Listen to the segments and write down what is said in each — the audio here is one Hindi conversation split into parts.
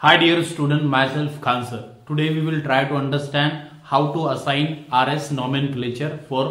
Hi dear student, myself Khan sir. Today we will try to understand how to assign RS nomenclature for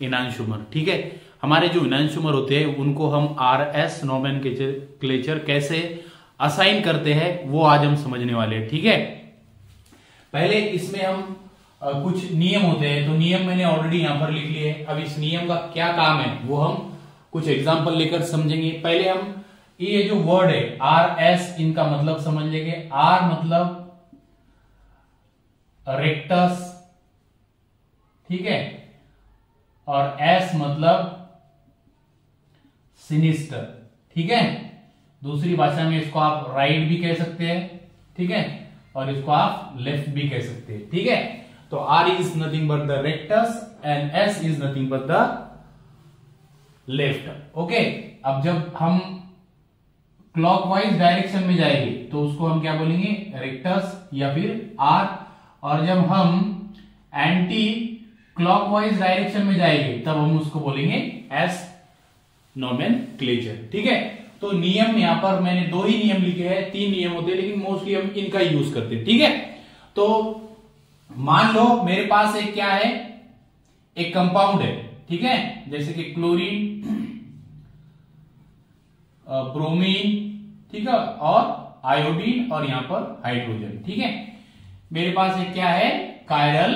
enantiomer. ठीक है, हमारे जो enantiomer होते हैं उनको हम RS nomenclature कैसे असाइन करते हैं वो आज हम समझने वाले हैं. ठीक है, पहले इसमें हम कुछ नियम होते हैं, तो नियम मैंने ऑलरेडी यहां पर लिख लिए. अब इस नियम का क्या काम है वो हम कुछ एग्जांपल लेकर समझेंगे. पहले हम ये जो वर्ड है RS, इनका मतलब समझ लेंगे. R मतलब रेक्टस, ठीक है, और S मतलब सिनिस्टर. ठीक है, दूसरी भाषा में इसको आप राइट भी कह सकते हैं, ठीक है, और इसको आप लेफ्ट भी कह सकते हैं. ठीक है, तो R is nothing but the rectus and S is nothing but the left. Okay, अब जब हम क्लॉकवाइज डायरेक्शन में जाएंगे तो उसको हम क्या बोलेंगे, रेक्टस या फिर R. और जब हम एंटी क्लॉकवाइज डायरेक्शन में जाएंगे तब हम उसको बोलेंगे S नोमेनक्लेचर. ठीक है, तो नियम यहां पर मैंने दो ही नियम लिखे हैं, तीन नियम होते हैं लेकिन मोस्टली हम इनका यूज करते हैं. ठीक है, तो मान लो मेरे पास एक क्या है, एक कंपाउंड है. ठीक है, जैसे कि क्लोरीन, ब्रोमीन, ठीक है, और आयोडीन और यहां पर हाइड्रोजन. ठीक है, मेरे पास एक क्या है, कायरल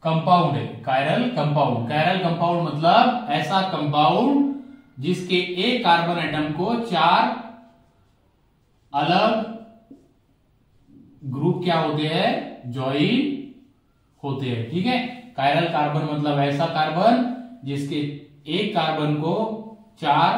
कंपाउंड है. कायरल कंपाउंड, कायरल कंपाउंड मतलब ऐसा कंपाउंड जिसके एक कार्बन एटम को चार अलग ग्रुप क्या होते हैं, ज्वाइन होते हैं. ठीक है, कायरल कार्बन मतलब ऐसा कार्बन जिसके एक कार्बन को चार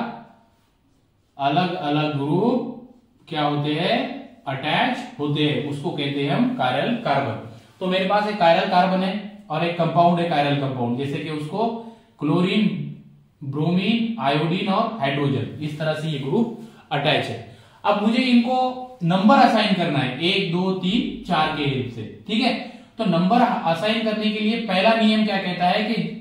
अलग अलग ग्रुप क्या होते हैं, अटैच होते हैं, उसको कहते हैं हम कायरल कार्बन. तो मेरे पास एक कायरल कार्बन है और एक कंपाउंड है कायरल कंपाउंड, जैसे कि उसको क्लोरीन, ब्रोमीन, आयोडीन और हाइड्रोजन, इस तरह से ये ग्रुप अटैच है. अब मुझे इनको नंबर असाइन करना है 1 2 3 4 के हेल्प से. ठीक है, तो नंबर असाइन करने के लिए पहला नियम क्या कहता है कि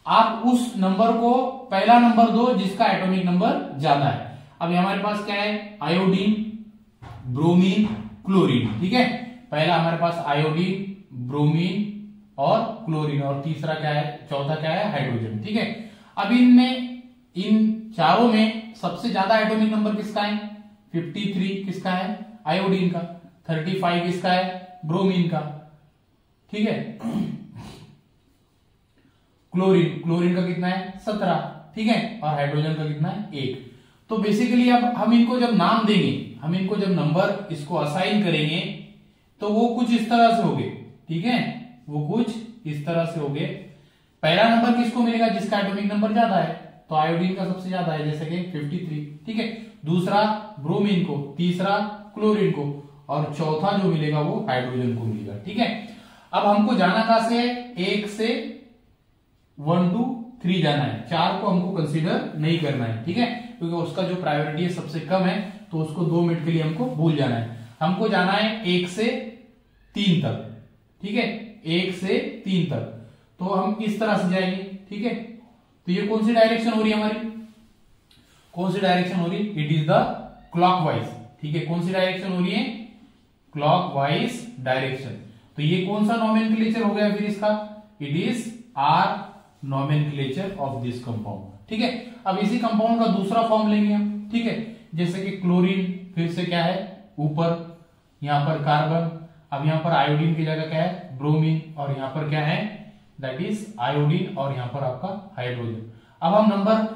आप उस नंबर को पहला नंबर दो जिसका एटॉमिक नंबर ज्यादा है. अब हमारे पास क्या है, आयोडीन, ब्रोमीन, क्लोरीन. ठीक है, पहला हमारे पास आयोडीन, ब्रोमीन और क्लोरीन, और तीसरा क्या है, चौथा क्या है, हाइड्रोजन. ठीक है, अब इनमें इन चारों में सबसे ज्यादा एटॉमिक नंबर किसका है, 53 किसका है, आयोडीन का. 35 किसका है, ब्रोमीन का. ठीक है, क्लोरीन का कितना है, 17. ठीक है, और हाइड्रोजन का कितना है, 1. तो बेसिकली अब हम इनको जब नाम देंगे, हम इनको जब नंबर इसको असाइन करेंगे तो वो कुछ इस तरह से होंगे. ठीक है, वो कुछ इस तरह से होंगे. पहला नंबर किसको मिलेगा, जिसका एटॉमिक नंबर ज्यादा है, तो आयोडीन का सबसे ज्यादा है जैसे कि 53. ठीक है, दूसरा ब्रोमीन को, तीसरा क्लोरीन को, और चौथा जो मिलेगा वो हाइड्रोजन को मिलेगा. ठीक है, अब हमको जाना कहां से, 1 से 1 2 3 जाना है. 4 को हमको कंसीडर नहीं करना है. ठीक है, क्योंकि उसका जो प्रायोरिटी है सबसे कम है, तो उसको 2 मिनट के लिए हमको भूल जाना है. हमको जाना है 1 से 3 तक. ठीक है, 1 से 3 तक, तो हम इस तरह से जाएंगे. ठीक है, तो ये कौन सी डायरेक्शन हो रही है हमारी, कौन सी डायरेक्शन हो रही है, इट इज द क्लॉकवाइज. ठीक है, कौन सी डायरेक्शन हो रही है, क्लॉकवाइज डायरेक्शन. तो ये कौन सा नोमेनक्लेचर हो गया फिर इसका, it is R nomenclature of this compound. ठीक है, अब इसी कंपाउंड का दूसरा फॉर्म लेंगे हम. ठीक है, जैसे कि क्लोरीन फिर से क्या है, ऊपर, यहां पर कार्बन, अब यहां पर आयोडीन की जगह क्या है, ब्रोमीन, और यहां पर क्या है, दैट इज आयोडीन, और यहां पर आपका हाइड्रोजन. अब हम नंबर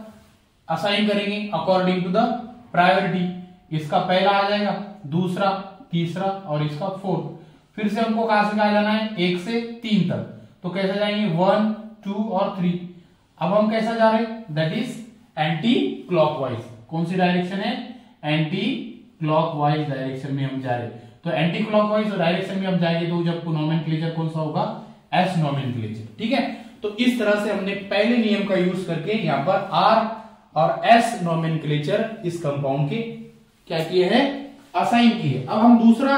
असाइन करेंगे अकॉर्डिंग टू द प्रायोरिटी. इसका पहला आ जाएगा, दूसरा, तीसरा और इसका 4th. फिर से हमको कहां से कहा जाना है, 1 से 3 तक. तो कैसे जाएंगे, 1 2 और 3. अब हम कैसा जा रहे हैं, दैट इज एंटी क्लॉकवाइज. कौन सी डायरेक्शन है, एंटी क्लॉकवाइज डायरेक्शन में हम जा रहे हैं. तो एंटी क्लॉकवाइज डायरेक्शन में हम जाएंगे तो जब नोमेनक्लेचर कौन सा होगा, S नोमेनक्लेचर. ठीक है, तो इस तरह से हमने पहले नियम का यूज करके यहां पर R और S नोमेनक्लेचर इस कंपाउंड के क्या किए हैं, असाइन किए. अब हम दूसरा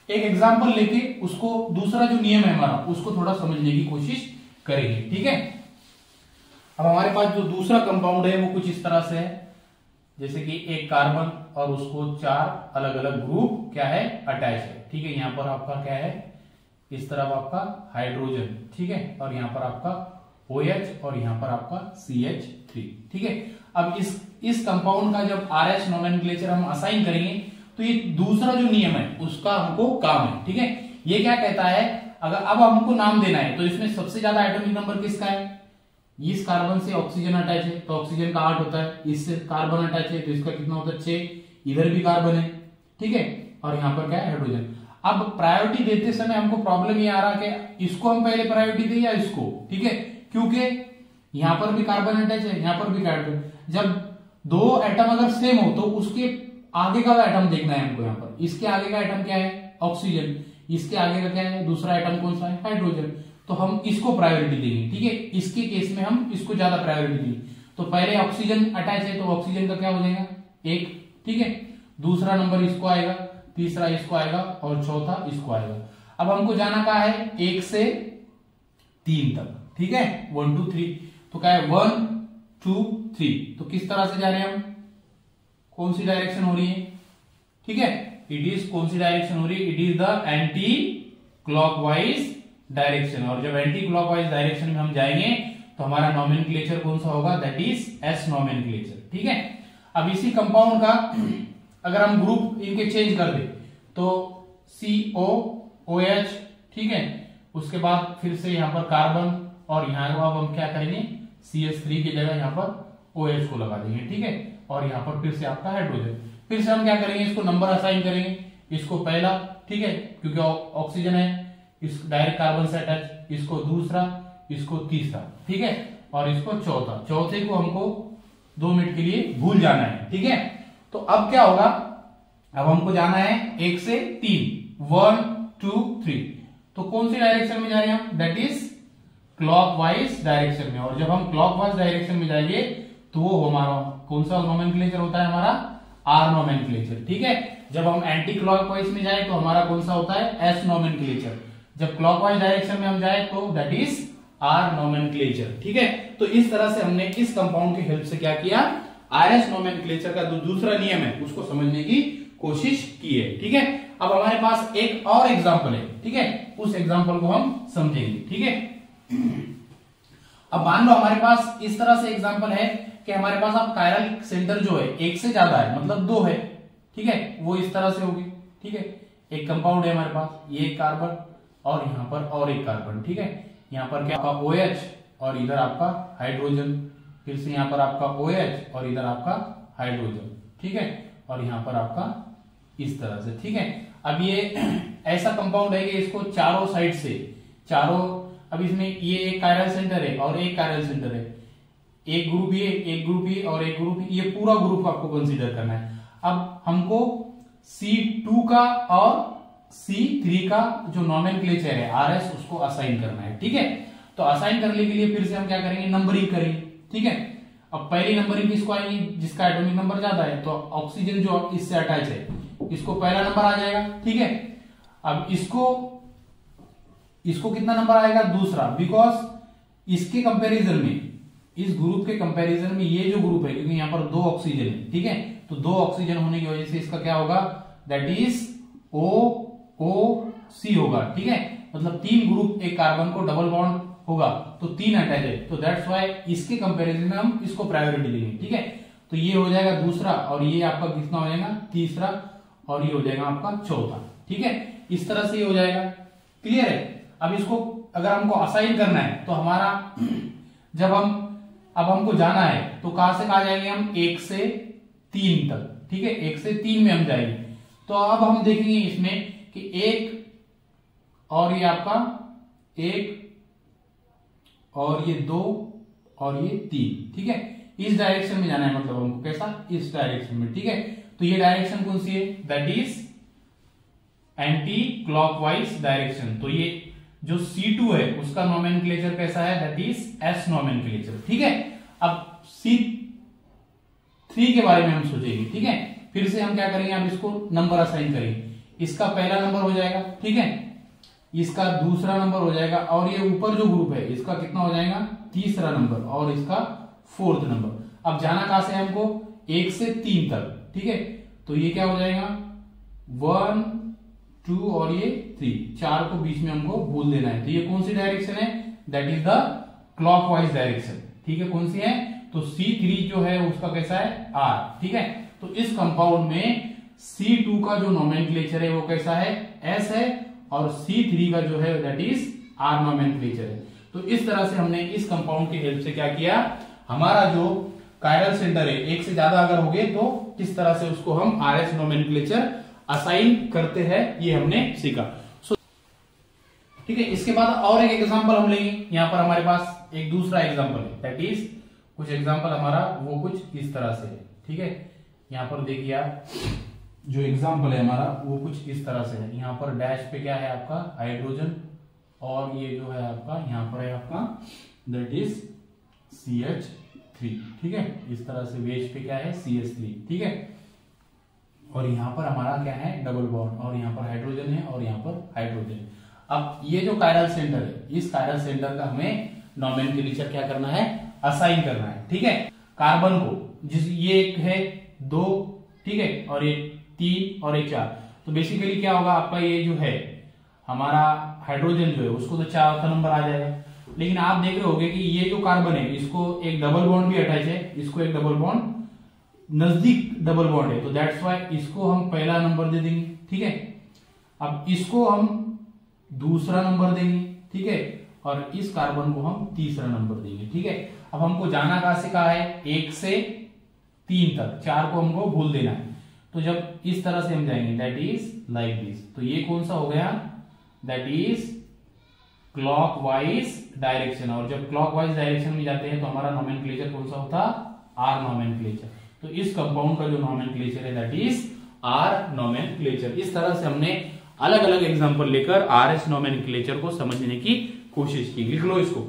एक एग्जांपल लेके उसको, दूसरा जो नियम है हमारा, उसको थोड़ा समझने की कोशिश करेंगे. ठीक है, अब हमारे पास जो दूसरा कंपाउंड है वो कुछ इस तरह से है. जैसे कि एक कार्बन और उसको 4 अलग अलग ग्रुप क्या है अटैच है, ठीक है। यहाँ पर आपका क्या है, इस तरफ आपका हाइड्रोजन, ठीक है, और यहाँ पर आपका OH और यहाँ पर आपका CH3, ठीक है। अब इस कंपाउंड का जब RH नोमेनक्लेचर हम असाइन करेंगे तो ये दूसरा जो नियम है उसका हमको काम है, ठीक है। ये क्या कहता है, अगर अब हमको नाम देना है तो इसमें सबसे ज्यादा एटॉमिक नंबर किसका है, इस कार्बन से ऑक्सीजन अटैच है तो ऑक्सीजन का 8 होता है, इससे कार्बन अटैच है तो इसका कितना होता है 6, इधर भी कार्बन है, ठीक है, और यहाँ पर क्या है हाइड्रोजन। अब प्रायोरिटी देते समय हमको प्रॉब्लम ये आ रहा कि इसको हम पहले प्रायोरिटी दें या इसको, ठीक है, क्योंकि यहां पर भी कार्बन अटैच है, यहां पर भी कार्बन। जब दो एटम अगर सेम हो तो उसके आगे का एटम देखना है हमको। यहाँ पर इसके आगे का एटम क्या है ऑक्सीजन, इसके आगे का क्या है दूसरा एटम कौन सा है हाइड्रोजन, तो हम इसको प्रायोरिटी देंगे, ठीक है। इसके केस में हम इसको ज्यादा प्रायोरिटी देंगे। तो पहले ऑक्सीजन अटैच है तो ऑक्सीजन का क्या हो जाएगा 1, ठीक है, दूसरा नंबर इसको आएगा, तीसरा इसको आएगा और चौथा इसको आएगा। अब हमको जाना कहा है 1 से 3 तक, ठीक है, 1 2 3, तो क्या है 1 2 3, तो किस तरह से जा रहे हैं हम, कौन सी डायरेक्शन हो रही है, ठीक है, इट इज कौन सी डायरेक्शन हो रही है, it is the anti clockwise direction. और जब एंटी क्लॉकवाइज डायरेक्शन में हम जाएंगे तो हमारा नोमेनक्लेचर कौन सा होगा, दैट इज एस नोमेनक्लेचर, ठीक है। अब इसी कंपाउंड का अगर हम ग्रुप इनके चेंज कर दे तो COOH, ठीक है, उसके बाद फिर से यहां पर कार्बन और यहां अब हम क्या करेंगे CH3 की जगह यहां पर OH को लगा देंगे, ठीक है, और यहां पर फिर से आपका हाइड्रोजन। फिर से हम क्या करेंगे, इसको नंबर असाइन करेंगे, इसको पहला, ठीक है, क्योंकि ऑक्सीजन है, इस डायरेक्ट कार्बन से अटैच, इसको दूसरा, इसको तीसरा, ठीक है, और इसको चौथा। चौथे को हमको 2 मिनट के लिए भूल जाना है, ठीक है। तो अब क्या होगा, अब हमको जाना है 1 से 3, 1 2 3, तो कौन सी डायरेक्शन में जा रहे हैं हम, दैट इज क्लॉकवाइज डायरेक्शन में। और जब हम क्लॉकवाइज डायरेक्शन में जाएंगे तो वो हमारा कौन सा नोमेनक्लेचर होता है, हमारा R नोमेनक्लेचर, ठीक है। जब हम एंटी क्लॉकवाइज में जाए तो हमारा कौन सा होता है S नोमेनक्लेचर। जब क्लॉकवाइज डायरेक्शन में हम जाए तो दैट इज R नोमेनक्लेचर, ठीक है। तो इस तरह से हमने इस कंपाउंड की हेल्प से क्या किया, RS नोमेनक्लेचर का जो दूसरा नियम है उसको समझने की कोशिश की है, ठीक है। अब हमारे पास एक और एग्जांपल है, ठीक है, उस एग्जांपल को हम समझेंगे, ठीक है। अब मान लो हमारे पास इस तरह से एग्जांपल है कि हमारे पास अब कायरल सेंटर जो है 1 से ज्यादा है, मतलब 2 है, ठीक है, वो इस तरह से होगी, ठीक है। एक कंपाउंड है हमारे पास, ये एक कार्बन और यहां पर और एक कार्बन, ठीक है, यहां पर क्या आपका OH और इधर आपका हाइड्रोजन, फिर से यहां पर आपका OH और इधर आपका हाइड्रोजन, ठीक है, और यहां पर आपका इस तरह से, ठीक है। अब ये ऐसा कंपाउंड है कि इसको चारों साइड से अब इसमें ये एक कायरल सेंटर है और एक कायरल सेंटर है, एक ग्रुप ये, एक ग्रुप ये और एक ग्रुप ये, पूरा ग्रुप आपको कंसीडर करना है। अब हमको C2 का और C3 का जो नोमेनक्लेचर है RS उसको असाइन करना है, ठीक है। तो असाइन करने के लिए फिर से हम क्या करेंगे, नंबरिंग करेंगे, ठीक है। अब पहली नंबरिंग किसको आएगी, जिसका एटॉमिक नंबर ज्यादा है, तो ऑक्सीजन जो इससे अटैच है इसको पहला नंबर आ जाएगा, ठीक है। अब इसको कितना नंबर आएगा, दूसरा, बिकॉज इसके कंपैरिजन में, इस ग्रुप के कंपैरिजन में ये जो ग्रुप है, क्योंकि यहाँ पर 2 ऑक्सीजन है, ठीक है, तो 2 ऑक्सीजन होने की वजह से इसका क्या होगा, दैट इज OOC होगा, ठीक है, मतलब 3 ग्रुप एक कार्बन को डबल बॉन्ड होगा तो 3 अटैच है, तो दैट्स व्हाई इसके कंपैरिजन में हम इसको प्रायोरिटी देंगे, ठीक है। तो ये हो जाएगा दूसरा और ये आपका कितना हो जाएगा तीसरा और ये हो जाएगा आपका चौथा, ठीक है। इस तरह से ये हो जाएगा, क्लियर है। अब इसको अगर हमको असाइन करना है तो हमारा अब हमको जाना है तो कहां से कहा जाएंगे हम, 1 से 3 तक, ठीक है, 1 से 3 में हम जाएंगे। तो अब हम देखेंगे इसमें कि 1 और ये आपका 1 और ये 2 और ये 3, ठीक है, इस डायरेक्शन में जाना है, मतलब हमको कैसा, इस डायरेक्शन में, ठीक है। तो ये डायरेक्शन कौन सी है, that is anti clockwise direction. तो ये जो C2 है उसका नोमेनक्लेचर कैसा है, दैट इज S नोमेनक्लेचर, ठीक है। अब C3 के बारे में हम सोचेंगे, ठीक है। फिर से हम क्या करेंगे, अब इसको नंबर असाइन करेंगे, इसका पहला नंबर हो जाएगा, ठीक है, इसका दूसरा नंबर हो जाएगा और ये ऊपर जो ग्रुप है इसका कितना हो जाएगा, तीसरा नंबर और इसका 4th नंबर। अब जाना कहां से हमको, 1 से 3 तक, ठीक है। तो ये क्या हो जाएगा 1 2 और ये 3, 4 को बीच में हमको भूल देना है। तो ये कौन सी डायरेक्शन है, that is the clockwise direction, ठीक है। कौन सी है, तो C3 जो है उसका कैसा है R, ठीक है। तो इस कंपाउंड में C2 का जो नोमेनक्लेचर है वो कैसा है S है, और C3 का जो है दैट इज R नोमेनक्लेचर है। तो इस तरह से हमने इस कंपाउंड की हेल्प से क्या किया, हमारा जो कायरल सेंटर है एक से ज्यादा अगर हो गए तो किस तरह से उसको हम RS नोमेनक्लेचर असाइन करते हैं, ये हमने सीखा। ठीक है। इसके बाद और एक एग्जांपल हम लेंगे। यहां पर हमारे पास एक दूसरा एग्जांपल है, दैट इज कुछ एग्जांपल हमारा वो कुछ इस तरह से है, ठीक है। यहां पर देखिए आप, जो एग्जांपल है हमारा वो कुछ इस तरह से है। यहां पर डैश पे क्या है आपका हाइड्रोजन, और ये जो है आपका यहां पर है आपका दैट इज CH3, ठीक है। इस तरह से वेज पे क्या है CH3, ठीक है। और यहां पर हमारा क्या है डबल बॉन्ड, और यहां पर हाइड्रोजन है और यहां पर हाइड्रोजन। अब ये जो कायरल सेंटर है, इस कायरल सेंटर का हमें नोमेनक्लेचर क्या करना है, असाइन करना है, ठीक है। कार्बन को जिस ये एक है 2, ठीक है, और ये 3 और ये 4। तो बेसिकली क्या होगा आपका, ये जो है हमारा हाइड्रोजन जो है उसको तो 4 नंबर आ जाएगा। लेकिन आप देख रहे होगे कि ये जो कार्बन है इसको एक डबल बॉन्ड भी अटैच है, इसको एक डबल बॉन्ड नजदीक डबल बॉन्ड है, तो दैट्स वाई इसको हम पहला नंबर दे देंगे, ठीक है। अब इसको हम दूसरा नंबर देंगे, ठीक है, और इस कार्बन को हम तीसरा नंबर देंगे, ठीक है। अब हमको जाना कहां से कहा है 1 से 3 तक, 4 को हमको भूल देना है। तो जब इस तरह से हम जाएंगे दैट इज लाइक दिस, तो ये कौन सा हो गया, दैट इज क्लॉकवाइज डायरेक्शन। और जब क्लॉकवाइज डायरेक्शन में जाते हैं तो हमारा नोमेनक्लेचर कौन सा होता, R नोमेनक्लेचर। तो इस कंपाउंड का जो नोमेनक्लेचर है दैट इज R नोमेनक्लेचर। इस तरह से हमने अलग अलग एग्जांपल लेकर RS नोमेनक्लेचर को समझने की कोशिश की। लिख लो इसको।